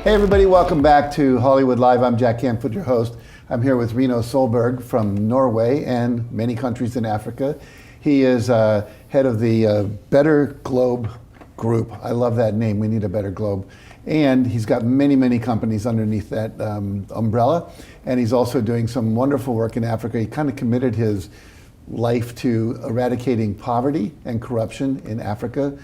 Hey everybody, welcome back to Hollywood Live. I'm Jack Canfield, your host. I'm here with Rino Solberg from Norway and many countries in Africa. He is head of the Better Globe Group. I love that name, we need a Better Globe. And he's got many, many companies underneath that umbrella. And he's also doing some wonderful work in Africa. He kind of committed his life to eradicating poverty and corruption in Africa.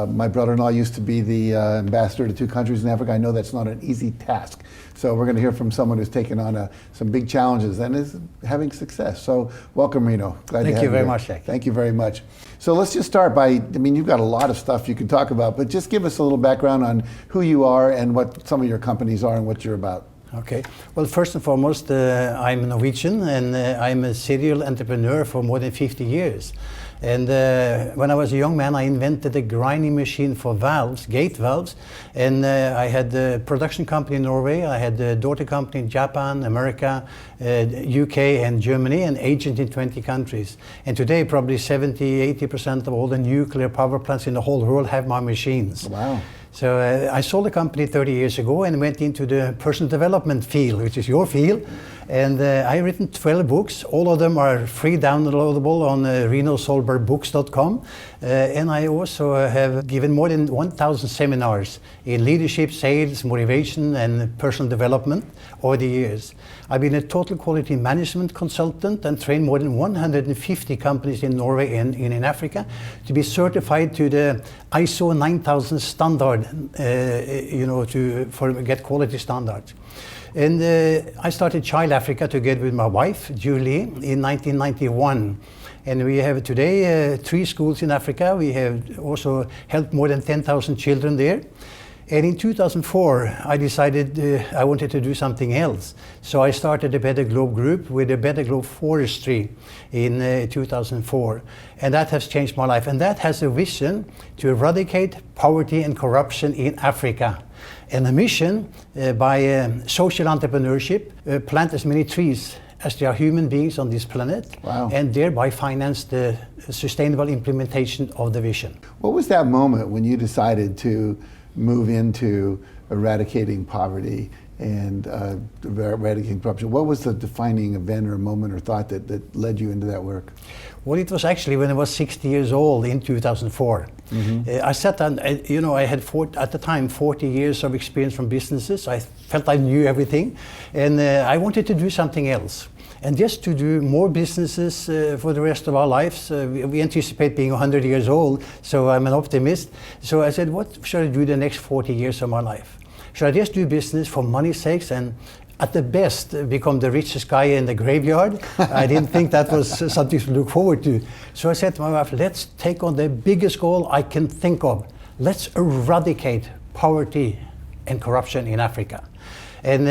My brother-in-law used to be the ambassador to 2 countries in Africa. I know that's not an easy task. So we're going to hear from someone who's taken on some big challenges and is having success. So welcome, Rino. Glad to have you. Thank you very much, Jack. Thank you very much. So let's just start by, you've got a lot of stuff you can talk about, but just give us a little background on who you are and what some of your companies are and what you're about. Okay. Well, first and foremost, I'm Norwegian and I'm a serial entrepreneur for more than 50 years. And when I was a young man, I invented a grinding machine for valves, gate valves. And I had a production company in Norway. I had a daughter company in Japan, America, UK and Germany, and agent in 20 countries. And today, probably 70–80% of all the nuclear power plants in the whole world have my machines. Wow. So I sold a company 30 years ago and went into the personal development field, which is your field. And I've written 12 books. All of them are free downloadable on rinosolbergbooks.com. And I also have given more than 1,000 seminars in leadership, sales, motivation, and personal development over the years. I've been a total quality management consultant and trained more than 150 companies in Norway and in Africa to be certified to the ISO 9000 standard, for get quality standards. And I started Child Africa together with my wife, Julie, in 1991. And we have today 3 schools in Africa. We have also helped more than 10,000 children there. And in 2004, I decided I wanted to do something else. So I started the Better Globe Group with the Better Globe Forestry in 2004. And that has changed my life. And that has a vision to eradicate poverty and corruption in Africa. And a mission by social entrepreneurship, plant as many trees as there are human beings on this planet. Wow. And thereby finance the sustainable implementation of the vision. What was that moment when you decided to move into eradicating poverty and eradicating corruption? What was the defining event or moment or thought that led you into that work? Well, it was actually when I was 60 years old in 2004. Mm-hmm. I sat down, I had at the time 40 years of experience from businesses. I felt I knew everything, and I wanted to do something else. And just to do more businesses for the rest of our lives. We anticipate being 100 years old, so I'm an optimist. So I said, what should I do the next 40 years of my life? Should I just do business for money's sakes and at the best become the richest guy in the graveyard? I didn't think that was something to look forward to. So I said to my wife, let's take on the biggest goal I can think of. Let's eradicate poverty and corruption in Africa. And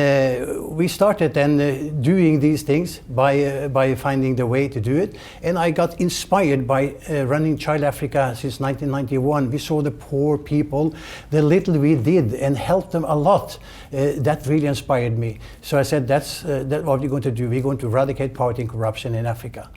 we started then doing these things by finding the way to do it. And I got inspired by running Child Africa since 1991. We saw the poor people, the little we did, and helped them a lot. That really inspired me. So I said, that's what we're going to do. We're going to eradicate poverty and corruption in Africa.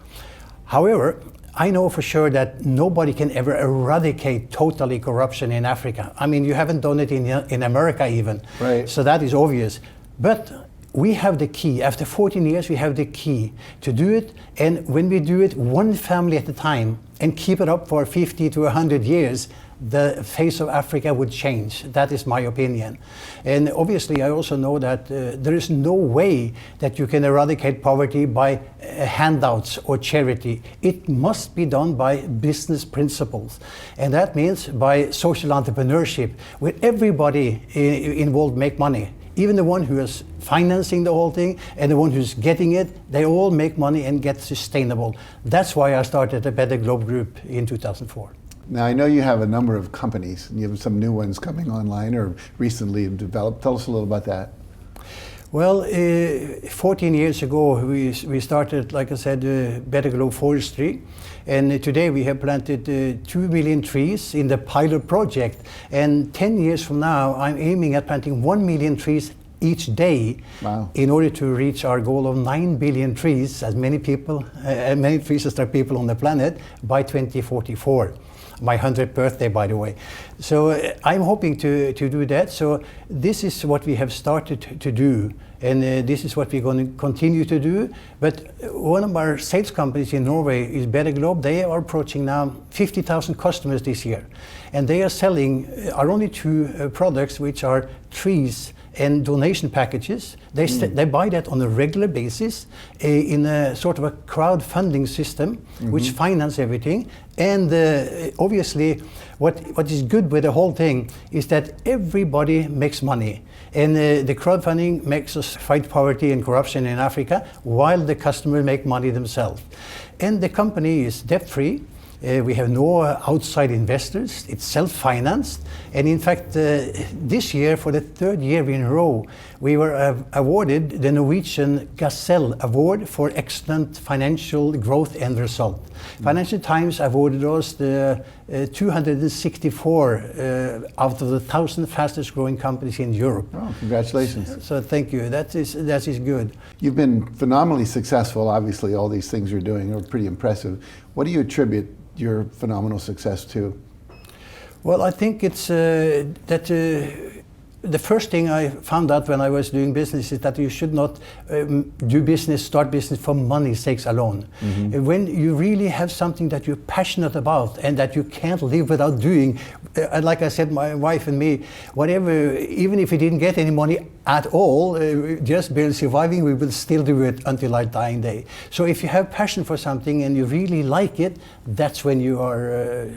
However, I know for sure that nobody can ever eradicate totally corruption in Africa. I mean, you haven't done it in America even. Right. So that is obvious. But we have the key. After 14 years, we have the key to do it. And when we do it one family at a time and keep it up for 50 to 100 years, the face of Africa would change. That is my opinion. And obviously I also know that there is no way that you can eradicate poverty by handouts or charity. It must be done by business principles. And that means by social entrepreneurship, where everybody involved make money. Even the one who is financing the whole thing and the one who's getting it, they all make money and get sustainable. That's why I started the Better Globe Group in 2004. Now, I know you have a number of companies, and you have some new ones coming online or recently developed. Tell us a little about that. Well, 14 years ago, we started, like I said, Better Globe Forestry. And today we have planted 2 million trees in the pilot project. And 10 years from now, I'm aiming at planting 1 million trees each day. Wow. In order to reach our goal of 9 billion trees, as many trees as there are people on the planet, by 2044. My 100th birthday, by the way. So I'm hoping to do that. So this is what we have started to do, and this is what we're going to continue to do. But one of our sales companies in Norway is Better Globe. They are approaching now 50,000 customers this year, and they are selling our only two products, which are trees and donation packages. They buy that on a regular basis in a sort of a crowdfunding system, which finance everything. And obviously, what is good with the whole thing is that everybody makes money. And the crowdfunding makes us fight poverty and corruption in Africa, while the customer make money themselves. And the company is debt-free. We have no outside investors. It's self-financed. And in fact, this year, for the third year in a row, we were awarded the Norwegian Gazelle Award for excellent financial growth and result. Financial Times awarded us the 264 out of the 1,000 fastest growing companies in Europe. Oh, congratulations. So thank you. That is good. You've been phenomenally successful. Obviously, all these things you're doing are pretty impressive. What do you attribute your phenomenal success to? Well, I think it's that the first thing I found out when I was doing business is that you should not start business for money's sakes alone. When you really have something that you're passionate about and that you can't live without doing, and like I said, my wife and me, whatever, even if we didn't get any money at all, just barely surviving, we will still do it until our dying day. So if you have passion for something and you really like it, that's when you are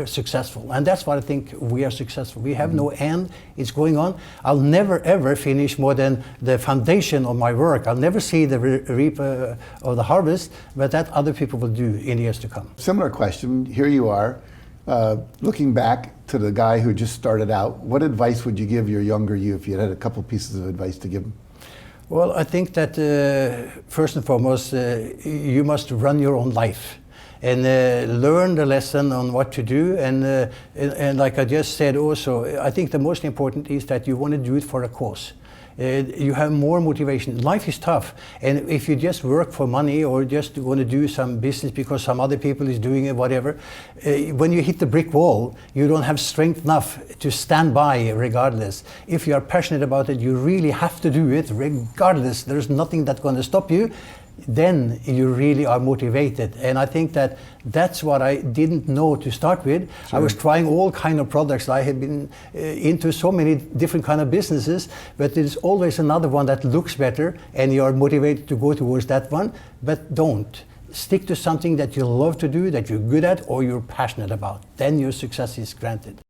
successful. And that's what I think we are successful. We have no end, it's going on. I'll never ever finish more than the foundation of my work. I'll never see the reap of the harvest, but that other people will do in years to come. Similar question, here you are, looking back to the guy who just started out, what advice would you give your younger you if you had a couple pieces of advice to give him? Well, I think that first and foremost, you must run your own life and learn the lesson on what to do. And like I just said also, I think the most important is that you want to do it for a cause. You have more motivation. Life is tough, and if you just work for money or just want to do some business because some other people is doing it, whatever, when you hit the brick wall, you don't have strength enough to stand by regardless. If you are passionate about it, you really have to do it regardless. There's nothing that's going to stop you. Then you really are motivated. And I think that that's what I didn't know to start with. Sure. I was trying all kind of products. I had been into so many different kind of businesses, but there's always another one that looks better and you are motivated to go towards that one, but don't. Stick to something that you love to do, that you're good at, or you're passionate about. Then your success is granted.